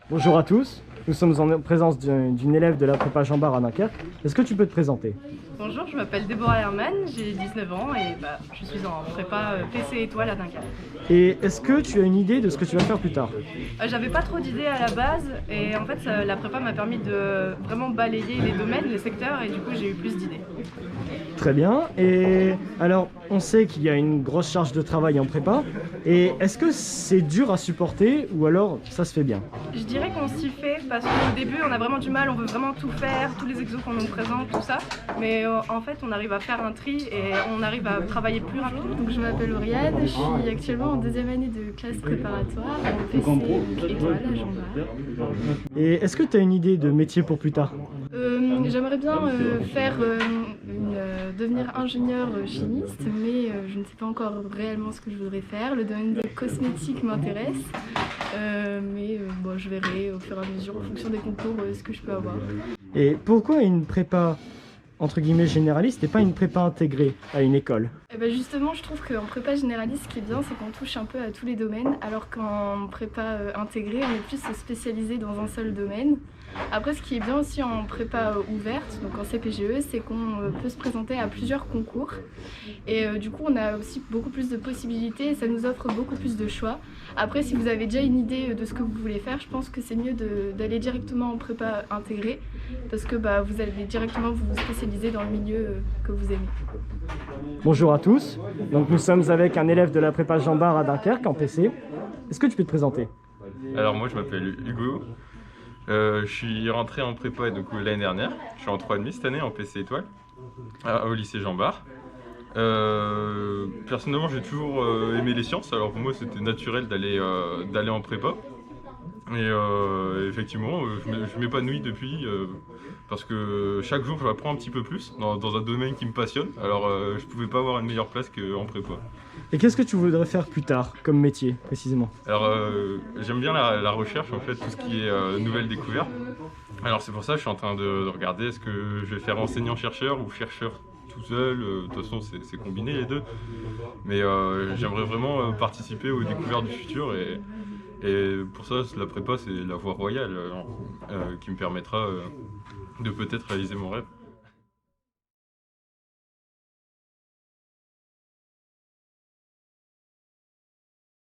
Bonjour à tous, nous sommes en présence d'une élève de la prépa Jean Bart à Dunkerque. Est-ce que tu peux te présenter? Bonjour, je m'appelle Déborah Herman, j'ai 19 ans et je suis en prépa PC étoile à Dunkerque. Et est-ce que tu as une idée de ce que tu vas faire plus tard? J'avais pas trop d'idées à la base et en fait la prépa m'a permis de vraiment balayer les domaines, les secteurs et du coup j'ai eu plus d'idées. Très bien, et alors on sait qu'il y a une grosse charge de travail en prépa, et est-ce que c'est dur à supporter ou alors ça se fait bien? Je dirais qu'on s'y fait parce qu'au début on a vraiment du mal, on veut vraiment tout faire, tous les exos qu'on nous présente, tout ça, mais en fait on arrive à faire un tri et on arrive à travailler plus rapidement. Donc, je m'appelle Lauriane, je suis actuellement en deuxième année de classe préparatoire en PC étoile à Jean Bart. Et est-ce que tu as une idée de métier pour plus tard? J'aimerais bien devenir ingénieur chimiste, mais je ne sais pas encore réellement ce que je voudrais faire. Le domaine de cosmétique m'intéresse, je verrai au fur et à mesure, en fonction des concours, ce que je peux avoir. Et pourquoi une prépa entre guillemets généraliste et pas une prépa intégrée à une école? Justement, je trouve qu'en prépa généraliste, ce qui est bien, c'est qu'on touche un peu à tous les domaines, alors qu'en prépa intégrée, on est plus spécialisé dans un seul domaine. Après, ce qui est bien aussi en prépa ouverte, donc en CPGE, c'est qu'on peut se présenter à plusieurs concours. Et du coup, on a aussi beaucoup plus de possibilités et ça nous offre beaucoup plus de choix. Après, si vous avez déjà une idée de ce que vous voulez faire, je pense que c'est mieux d'aller directement en prépa intégrée parce que vous allez directement vous spécialiser dans le milieu que vous aimez. Bonjour à tous, donc nous sommes avec un élève de la prépa Jean Bart à Dunkerque en PC. Est-ce que tu peux te présenter? Alors moi je m'appelle Hugo, je suis rentré en prépa l'année dernière, je suis en 3,5 cette année en PC étoile au lycée Jean Bart. Personnellement j'ai toujours aimé les sciences, alors pour moi c'était naturel d'aller en prépa. Et effectivement je m'épanouis depuis parce que chaque jour je apprends un petit peu plus dans un domaine qui me passionne, alors je pouvais pas avoir une meilleure place qu'en prépa. Et qu'est-ce que tu voudrais faire plus tard comme métier précisément? Alors j'aime bien la recherche en fait, tout ce qui est nouvelles découvertes. Alors c'est pour ça que je suis en train de regarder est-ce que je vais faire enseignant-chercheur ou chercheur tout seul. De toute façon c'est combiné les deux. Mais j'aimerais vraiment participer aux découvertes du futur et pour ça la prépa c'est la voie royale qui me permettra de peut-être réaliser mon rêve.